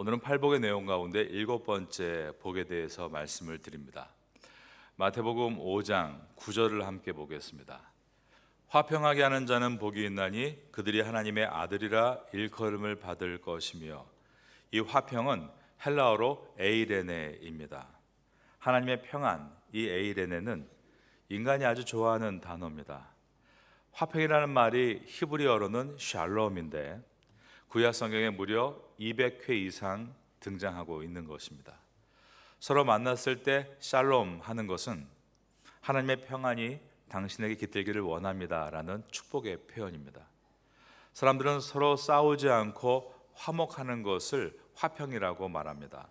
오늘은 팔복의 내용 가운데 7번째 복에 대해서 말씀을 드립니다. 마태복음 5장 9절을 함께 보겠습니다. 화평하게 하는 자는 복이 있나니 그들이 하나님의 아들이라 일컬음을 받을 것이며, 이 화평은 헬라어로 에이레네입니다. 하나님의 평안, 이 에이레네는 인간이 아주 좋아하는 단어입니다. 화평이라는 말이 히브리어로는 샬롬인데 구약 성경에 무려 200회 이상 등장하고 있는 것입니다. 서로 만났을 때 샬롬 하는 것은 하나님의 평안이 당신에게 깃들기를 원합니다라는 축복의 표현입니다. 사람들은 서로 싸우지 않고 화목하는 것을 화평이라고 말합니다.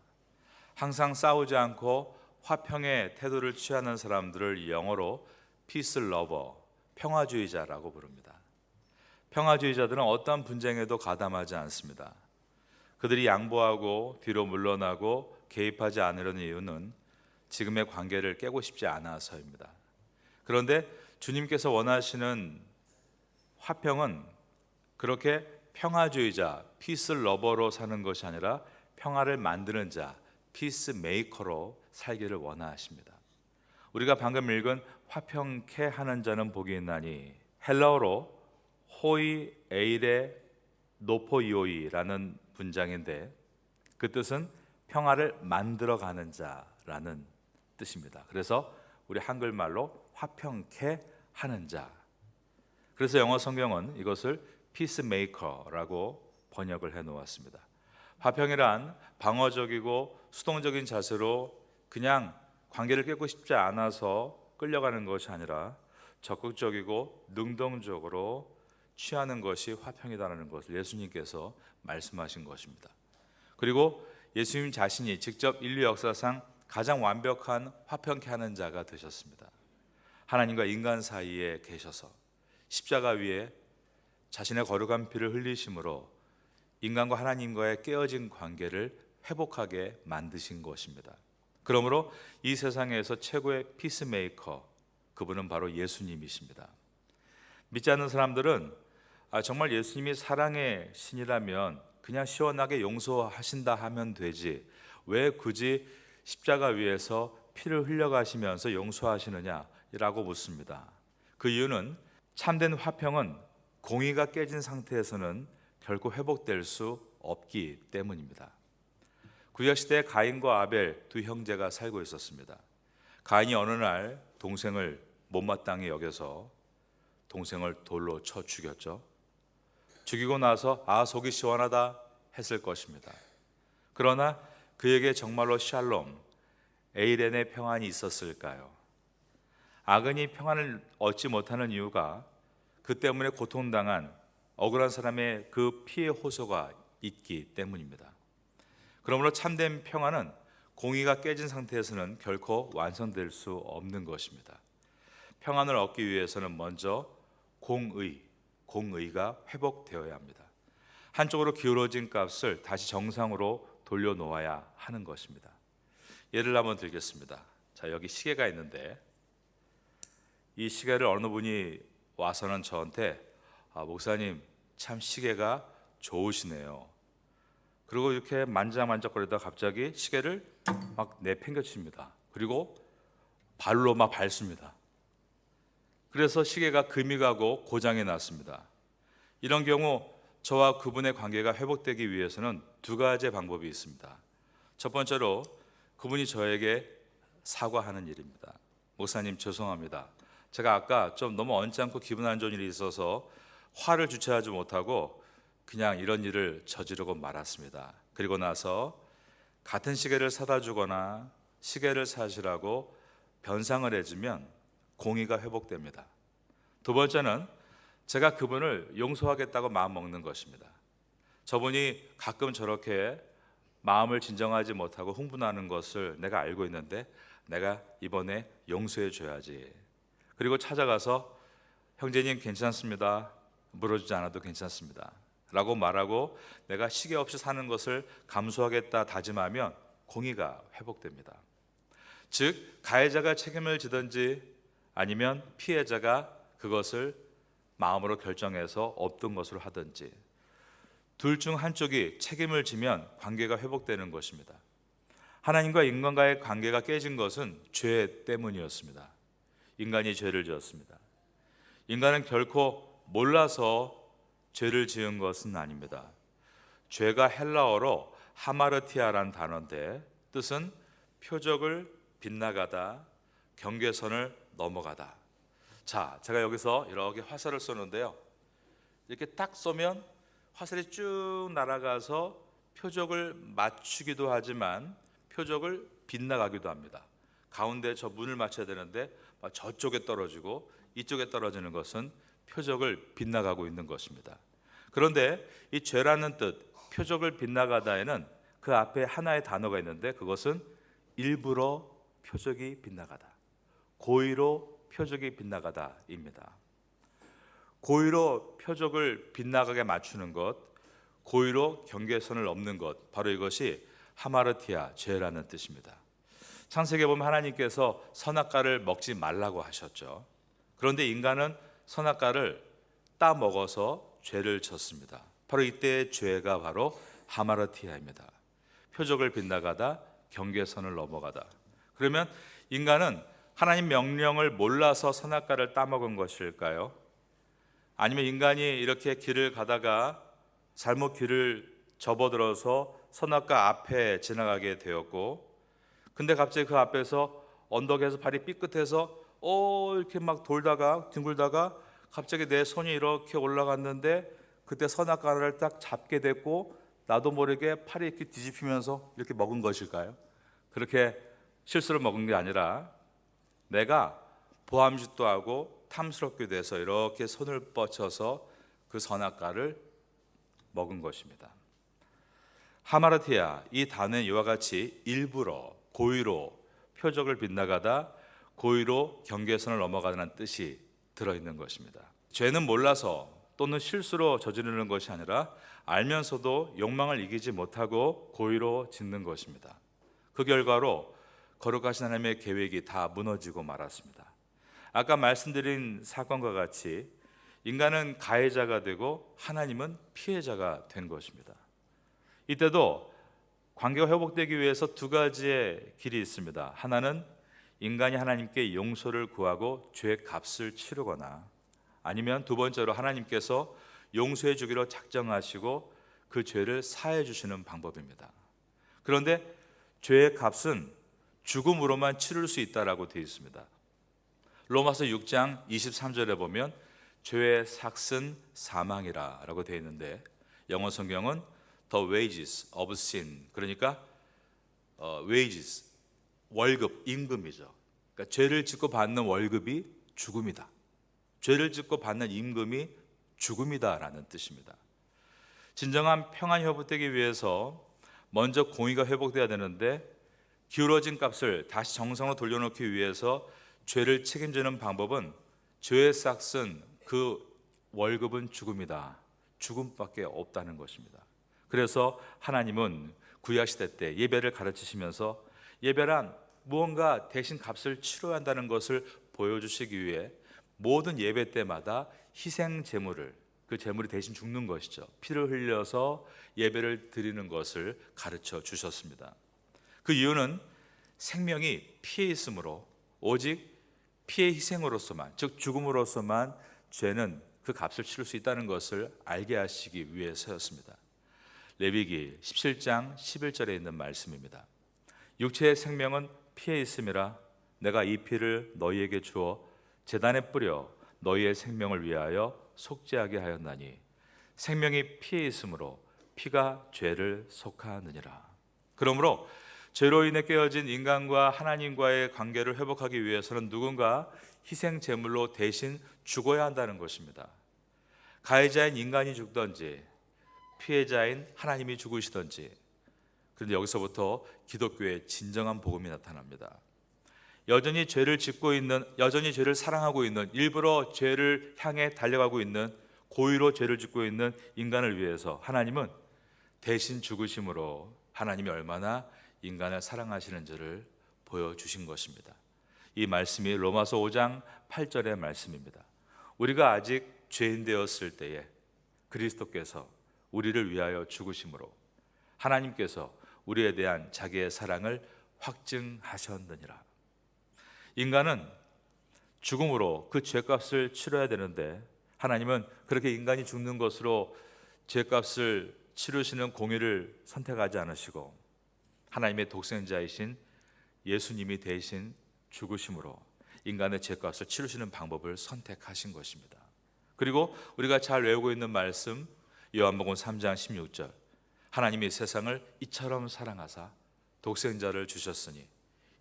항상 싸우지 않고 화평의 태도를 취하는 사람들을 영어로 피스 러버, 평화주의자라고 부릅니다. 평화주의자들은 어떤 분쟁에도 가담하지 않습니다. 그들이 양보하고 뒤로 물러나고 개입하지 않으려는 이유는 지금의 관계를 깨고 싶지 않아서입니다. 그런데 주님께서 원하시는 화평은 그렇게 평화주의자, 피스 러버로 사는 것이 아니라 평화를 만드는 자, 피스 메이커로 살기를 원하십니다. 우리가 방금 읽은 화평케 하는 자는 복이 있나니, 헬라어로 호이 에이레 노포이오이라는 문장인데 그 뜻은 평화를 만들어가는 자라는 뜻입니다. 그래서 우리 한글말로 화평케 하는 자. 그래서 영어 성경은 이것을 피스메이커라고 번역을 해놓았습니다. 화평이란 방어적이고 수동적인 자세로 그냥 관계를 깨고 싶지 않아서 끌려가는 것이 아니라 적극적이고 능동적으로 취하는 것이 화평이다라는 것을 예수님께서 말씀하신 것입니다. 그리고 예수님 자신이 직접 인류 역사상 가장 완벽한 화평케 하는 자가 되셨습니다. 하나님과 인간 사이에 계셔서 십자가 위에 자신의 거룩한 피를 흘리심으로 인간과 하나님과의 깨어진 관계를 회복하게 만드신 것입니다. 그러므로 이 세상에서 최고의 피스메이커, 그분은 바로 예수님이십니다. 믿지 않는 사람들은 정말 예수님이 사랑의 신이라면 그냥 시원하게 용서하신다 하면 되지, 왜 굳이 십자가 위에서 피를 흘려가시면서 용서하시느냐라고 묻습니다. 그 이유는 참된 화평은 공의가 깨진 상태에서는 결코 회복될 수 없기 때문입니다. 구약시대에 가인과 아벨 두 형제가 살고 있었습니다. 가인이 어느 날 동생을 못마땅히 여겨서 동생을 돌로 쳐 죽였죠. 죽이고 나서 속이 시원하다 했을 것입니다. 그러나 그에게 정말로 샬롬, 에이렌의 평안이 있었을까요? 악인이 평안을 얻지 못하는 이유가 그 때문에 고통당한 억울한 사람의 그 피해 호소가 있기 때문입니다. 그러므로 참된 평안은 공의가 깨진 상태에서는 결코 완성될 수 없는 것입니다. 평안을 얻기 위해서는 먼저 공의가 회복되어야 합니다. 한쪽으로 기울어진 값을 다시 정상으로 돌려놓아야 하는 것입니다. 예를 한번 들겠습니다. 자, 여기 시계가 있는데 이 시계를 어느 분이 와서는 저한테 목사님 참 시계가 좋으시네요. 그리고 이렇게 만지작만지작거리다가 갑자기 시계를 막 내팽개칩니다. 그리고 발로 막 밟습니다. 그래서 시계가 금이 가고 고장이 났습니다. 이런 경우 저와 그분의 관계가 회복되기 위해서는 두 가지 방법이 있습니다. 첫 번째로 그분이 저에게 사과하는 일입니다. 목사님 죄송합니다. 제가 아까 좀 너무 언짢고 기분 안 좋은 일이 있어서 화를 주체하지 못하고 그냥 이런 일을 저지르고 말았습니다. 그리고 나서 같은 시계를 사다 주거나 시계를 사시라고 변상을 해주면 공의가 회복됩니다. 두 번째는 제가 그분을 용서하겠다고 마음 먹는 것입니다. 저분이 가끔 저렇게 마음을 진정하지 못하고 흥분하는 것을 내가 알고 있는데 내가 이번에 용서해 줘야지. 그리고 찾아가서 형제님 괜찮습니다. 물어주지 않아도 괜찮습니다. 라고 말하고 내가 시계 없이 사는 것을 감수하겠다 다짐하면 공의가 회복됩니다. 즉 가해자가 책임을 지든지 아니면 피해자가 그것을 마음으로 결정해서 없던 것으로 하든지 둘 중 한쪽이 책임을 지면 관계가 회복되는 것입니다. 하나님과 인간과의 관계가 깨진 것은 죄 때문이었습니다. 인간이 죄를 지었습니다. 인간은 결코 몰라서 죄를 지은 것은 아닙니다. 죄가 헬라어로 하마르티아라는 단어인데 뜻은 표적을 빗나가다, 경계선을 넘어가다. 자, 제가 여기서 이렇게 화살을 쏘는데요. 이렇게 딱 쏘면 화살이 쭉 날아가서 표적을 맞추기도 하지만 표적을 빗나가기도 합니다. 가운데 저 문을 맞춰야 되는데 저쪽에 떨어지고 이쪽에 떨어지는 것은 표적을 빗나가고 있는 것입니다. 그런데 이 죄라는 뜻, 표적을 빗나가다에는 그 앞에 하나의 단어가 있는데 그것은 일부러 표적이 빗나가다, 고의로 표적이 빗나가다입니다. 고의로 표적을 빗나가게 맞추는 것, 고의로 경계선을 넘는 것, 바로 이것이 하마르티아, 죄라는 뜻입니다. 창세기에 보면 하나님께서 선악과를 먹지 말라고 하셨죠. 그런데 인간은 선악과를 따먹어서 죄를 졌습니다. 바로 이때의 죄가 바로 하마르티아입니다. 표적을 빗나가다, 경계선을 넘어가다. 그러면 인간은 하나님 명령을 몰라서 선악과를 따먹은 것일까요? 아니면 인간이 이렇게 길을 가다가 잘못 길을 접어들어서 선악과 앞에 지나가게 되었고, 근데 갑자기 그 앞에서 언덕에서 발이 삐끗해서 이렇게 막 돌다가 뒹굴다가 갑자기 내 손이 이렇게 올라갔는데 그때 선악과를 딱 잡게 됐고 나도 모르게 팔이 이렇게 뒤집히면서 이렇게 먹은 것일까요? 그렇게 실수로 먹은 게 아니라 내가 보암짓도 하고 탐스럽게 돼서 이렇게 손을 뻗쳐서 그 선악과를 먹은 것입니다. 하마르티아, 이 단어는 이와 같이 일부러, 고의로 표적을 빗나가다, 고의로 경계선을 넘어가다는 뜻이 들어있는 것입니다. 죄는 몰라서 또는 실수로 저지르는 것이 아니라 알면서도 욕망을 이기지 못하고 고의로 짓는 것입니다. 그 결과로 거룩하신 하나님의 계획이 다 무너지고 말았습니다. 아까 말씀드린 사건과 같이 인간은 가해자가 되고 하나님은 피해자가 된 것입니다. 이때도 관계가 회복되기 위해서 두 가지의 길이 있습니다. 하나는 인간이 하나님께 용서를 구하고 죄의 값을 치르거나, 아니면 두 번째로 하나님께서 용서해 주기로 작정하시고 그 죄를 사해 주시는 방법입니다. 그런데 죄의 값은 죽음으로만 치를 수 있다라고 되어 있습니다. 로마서 6장 23절에 보면 죄의 삭은 사망이라고 되어 있는데 영어 성경은 The wages of sin, 그러니까 wages, 월급, 임금이죠. 그러니까 죄를 짓고 받는 월급이 죽음이다. 죄를 짓고 받는 임금이 죽음이다라는 뜻입니다. 진정한 평안이 회복되기 위해서 먼저 공의가 회복돼야 되는데 기울어진 값을 다시 정상으로 돌려놓기 위해서 죄를 책임지는 방법은 죄의 삭은 그 월급은 죽음이다. 죽음밖에 없다는 것입니다. 그래서 하나님은 구약시대 때 예배를 가르치시면서 예배란 무언가 대신 값을 치러야 한다는 것을 보여주시기 위해 모든 예배 때마다 희생 제물을, 그 제물이 대신 죽는 것이죠. 피를 흘려서 예배를 드리는 것을 가르쳐 주셨습니다. 그 이유는 생명이 피에 있으므로 오직 피의 희생으로서만, 즉 죽음으로서만 죄는 그 값을 치를 수 있다는 것을 알게 하시기 위해서였습니다. 레위기 17장 11절에 있는 말씀입니다. 육체의 생명은 피에 있음이라 내가 이 피를 너희에게 주어 제단에 뿌려 너희의 생명을 위하여 속죄하게 하였나니 생명이 피에 있으므로 피가 죄를 속하느니라. 그러므로 죄로 인해 깨어진 인간과 하나님과의 관계를 회복하기 위해서는 누군가 희생 제물로 대신 죽어야 한다는 것입니다. 가해자인 인간이 죽든지 피해자인 하나님이 죽으시든지. 그런데 여기서부터 기독교의 진정한 복음이 나타납니다. 여전히 죄를 짓고 있는, 여전히 죄를 사랑하고 있는, 일부러 죄를 향해 달려가고 있는, 고의로 죄를 짓고 있는 인간을 위해서 하나님은 대신 죽으심으로 하나님이 얼마나 인간을 사랑하시는지를 보여주신 것입니다. 이 말씀이 로마서 5장 8절의 말씀입니다. 우리가 아직 죄인 되었을 때에 그리스도께서 우리를 위하여 죽으심으로 하나님께서 우리에 대한 자기의 사랑을 확증하셨느니라. 인간은 죽음으로 그 죄값을 치러야 되는데 하나님은 그렇게 인간이 죽는 것으로 죄값을 치르시는 공의를 선택하지 않으시고 하나님의 독생자이신 예수님이 대신 죽으심으로 인간의 죄값을 치르시는 방법을 선택하신 것입니다. 그리고 우리가 잘 외우고 있는 말씀 요한복음 3장 16절 하나님이 세상을 이처럼 사랑하사 독생자를 주셨으니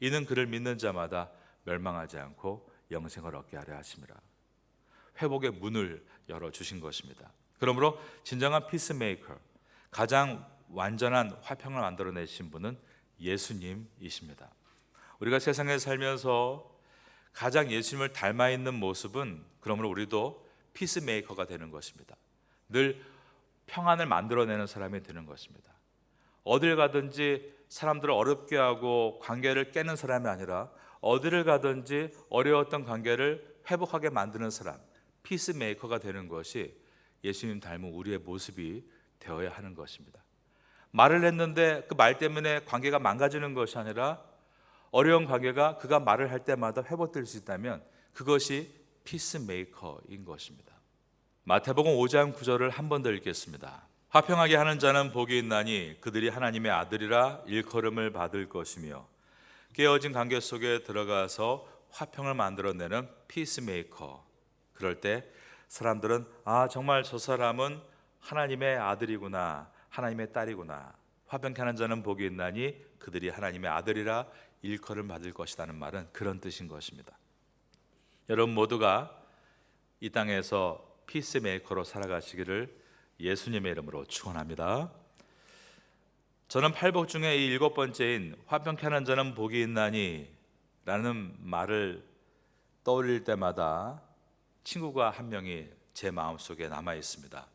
이는 그를 믿는 자마다 멸망하지 않고 영생을 얻게 하려 하심이라. 회복의 문을 열어주신 것입니다. 그러므로 진정한 피스메이커, 가장 완전한 화평을 만들어내신 분은 예수님이십니다. 우리가 세상에 살면서 가장 예수님을 닮아 있는 모습은 그러므로 우리도 피스메이커가 되는 것입니다. 늘 평안을 만들어내는 사람이 되는 것입니다. 어딜 가든지 사람들을 어렵게 하고 관계를 깨는 사람이 아니라 어디를 가든지 어려웠던 관계를 회복하게 만드는 사람, 피스메이커가 되는 것이 예수님 닮은 우리의 모습이 되어야 하는 것입니다. 말을 했는데 그 말 때문에 관계가 망가지는 것이 아니라 어려운 관계가 그가 말을 할 때마다 회복될 수 있다면 그것이 피스메이커인 것입니다. 마태복음 5장 9절을 한 번 더 읽겠습니다. 화평하게 하는 자는 복이 있나니 그들이 하나님의 아들이라 일컬음을 받을 것이며 깨어진 관계 속에 들어가서 화평을 만들어내는 피스메이커. 그럴 때 사람들은 정말 저 사람은 하나님의 아들이구나, 하나님의 딸이구나. 화평케 하는 자는 복이 있나니 그들이 하나님의 아들이라 일컬음 받을 것이라는 말은 그런 뜻인 것입니다. 여러분 모두가 이 땅에서 피스메이커로 살아가시기를 예수님의 이름으로 축원합니다. 저는 팔복 중에 이 7번째인 화평케 하는 자는 복이 있나니 라는 말을 떠올릴 때마다 친구가 한 명이 제 마음속에 남아 있습니다.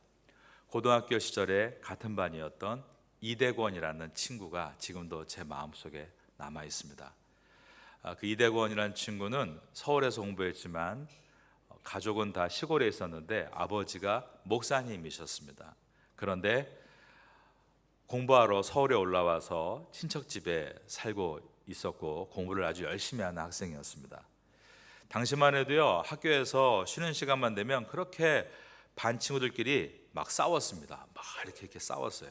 고등학교 시절에 같은 반이었던 이대권이라는 친구가 지금도 제 마음속에 남아 있습니다. 그 이대권이라는 친구는 서울에서 공부했지만 가족은 다 시골에 있었는데 아버지가 목사님이셨습니다. 그런데 공부하러 서울에 올라와서 친척 집에 살고 있었고 공부를 아주 열심히 하는 학생이었습니다. 당시만 해도요, 학교에서 쉬는 시간만 되면 그렇게 반 친구들끼리 막 싸웠습니다. 막 이렇게 싸웠어요.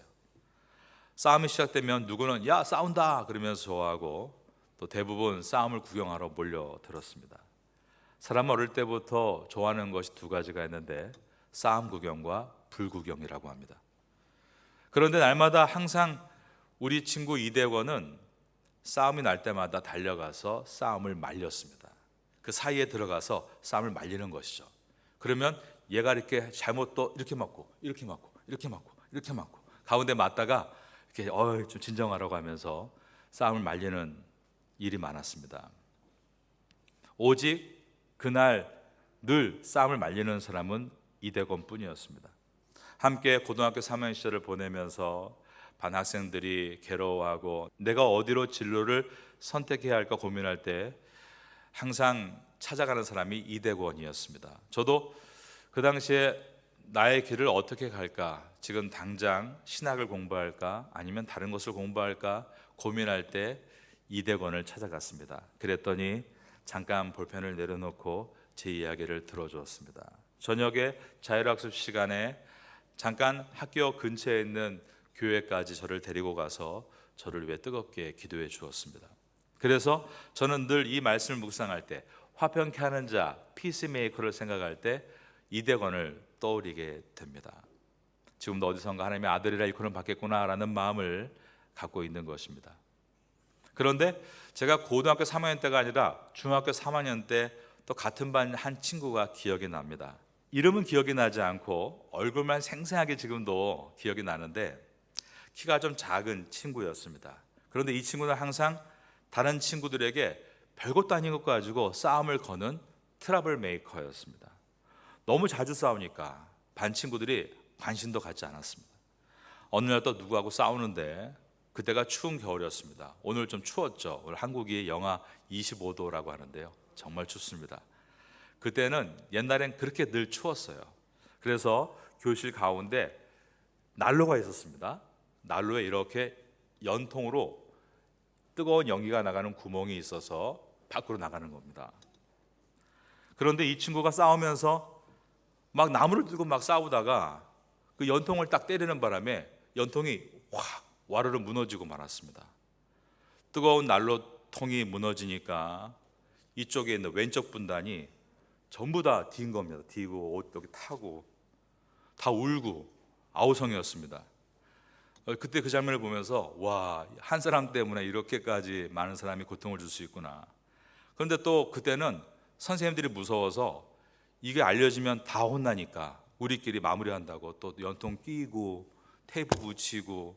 싸움이 시작되면 누구는 야 싸운다 그러면서 좋아하고 또 대부분 싸움을 구경하러 몰려들었습니다. 사람 어릴 때부터 좋아하는 것이 두 가지가 있는데 싸움 구경과 불구경이라고 합니다. 그런데 날마다 항상 우리 친구 이대권은 싸움이 날 때마다 달려가서 싸움을 말렸습니다. 그 사이에 들어가서 싸움을 말리는 것이죠. 그러면 얘가 이렇게 잘못 또 이렇게 맞고 이렇게 맞고 이렇게 맞고 이렇게 맞고 가운데 맞다가 이렇게 좀 진정하라고 하면서 싸움을 말리는 일이 많았습니다. 오직 그날 늘 싸움을 말리는 사람은 이대권 뿐이었습니다. 함께 고등학교 3학년 시절을 보내면서 반 학생들이 괴로워하고 내가 어디로 진로를 선택해야 할까 고민할 때 항상 찾아가는 사람이 이대권이었습니다. 저도 그 당시에 나의 길을 어떻게 갈까, 지금 당장 신학을 공부할까 아니면 다른 것을 공부할까 고민할 때 이대권을 찾아갔습니다. 그랬더니 잠깐 볼펜을 내려놓고 제 이야기를 들어주었습니다. 저녁에 자율학습 시간에 잠깐 학교 근처에 있는 교회까지 저를 데리고 가서 저를 위해 뜨겁게 기도해 주었습니다. 그래서 저는 늘 이 말씀을 묵상할 때 화평케 하는 자, 피스메이커를 생각할 때 이대권을 떠올리게 됩니다. 지금도 어디선가 하나님의 아들이라 일컬음 받겠구나라는 마음을 갖고 있는 것입니다. 그런데 제가 고등학교 3학년 때가 아니라 중학교 3학년 때 또 같은 반 한 친구가 기억이 납니다. 이름은 기억이 나지 않고 얼굴만 생생하게 지금도 기억이 나는데 키가 좀 작은 친구였습니다. 그런데 이 친구는 항상 다른 친구들에게 별것도 아닌 것 가지고 싸움을 거는 트러블 메이커였습니다. 너무 자주 싸우니까 반 친구들이 관심도 갖지 않았습니다. 어느 날 또 누구하고 싸우는데 그때가 추운 겨울이었습니다. 오늘 좀 추웠죠. 오늘 한국이 영하 25도라고 하는데요. 정말 춥습니다. 그때는 옛날엔 그렇게 늘 추웠어요. 그래서 교실 가운데 난로가 있었습니다. 난로에 이렇게 연통으로 뜨거운 연기가 나가는 구멍이 있어서 밖으로 나가는 겁니다. 그런데 이 친구가 싸우면서 막 나무를 들고 막 싸우다가 그 연통을 딱 때리는 바람에 연통이 확 와르르 무너지고 말았습니다. 뜨거운 난로통이 무너지니까 이쪽에 있는 왼쪽 분단이 전부 다 뒤인 겁니다. 뒤고 옷 여기 타고 다 울고 아우성이었습니다. 그때 그 장면을 보면서 와, 한 사람 때문에 이렇게까지 많은 사람이 고통을 줄 수 있구나. 그런데 또 그때는 선생님들이 무서워서 이게 알려지면 다 혼나니까 우리끼리 마무리한다고 또 연통 끼고 테이프 붙이고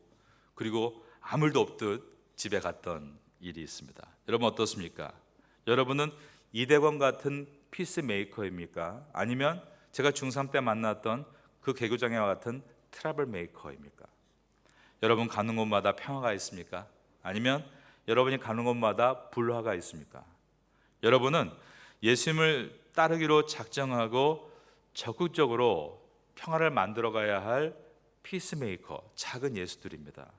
그리고 아무 일도 없듯 집에 갔던 일이 있습니다. 여러분 어떻습니까? 여러분은 이대권 같은 피스메이커입니까? 아니면 제가 중3 때 만났던 그 개교장애와 같은 트러블 메이커입니까? 여러분 가는 곳마다 평화가 있습니까? 아니면 여러분이 가는 곳마다 불화가 있습니까? 여러분은 예수님을 따르기로 작정하고 적극적으로 평화를 만들어 가야 할 피스메이커, 작은 예수들입니다.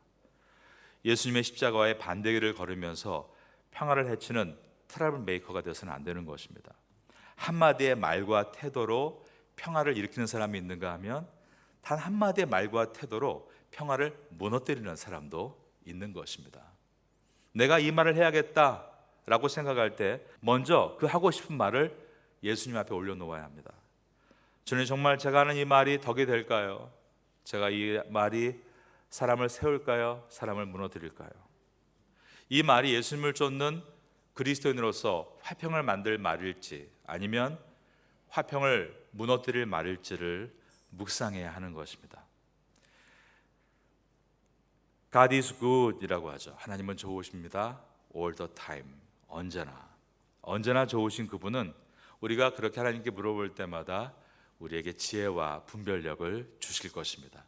예수님의 십자가와의 반대길을 걸으면서 평화를 해치는 트러블 메이커가 되어서는 안 되는 것입니다. 한마디의 말과 태도로 평화를 일으키는 사람이 있는가 하면 단 한마디의 말과 태도로 평화를 무너뜨리는 사람도 있는 것입니다. 내가 이 말을 해야겠다라고 생각할 때 먼저 그 하고 싶은 말을 예수님 앞에 올려놓아야 합니다. 저는 정말 제가 하는 이 말이 덕이 될까요? 제가 이 말이 사람을 세울까요? 사람을 무너뜨릴까요? 이 말이 예수님을 쫓는 그리스도인으로서 화평을 만들 말일지 아니면 화평을 무너뜨릴 말일지를 묵상해야 하는 것입니다. God is good 이라고 하죠. 하나님은 좋으십니다. All the time, 언제나 좋으신 그분은 우리가 그렇게 하나님께 물어볼 때마다 우리에게 지혜와 분별력을 주실 것입니다.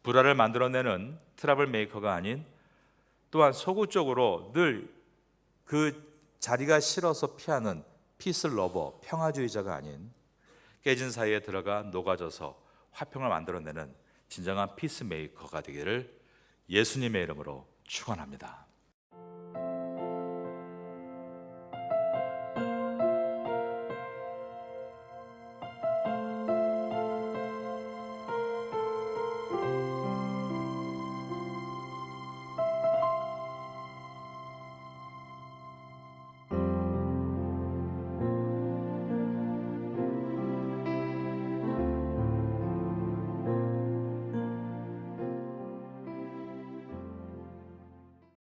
불화를 만들어내는 트러블 메이커가 아닌 또한 소극적으로 늘 그 자리가 싫어서 피하는 피스 러버, 평화주의자가 아닌 깨진 사이에 들어가 녹아져서 화평을 만들어내는 진정한 피스 메이커가 되기를 예수님의 이름으로 축원합니다.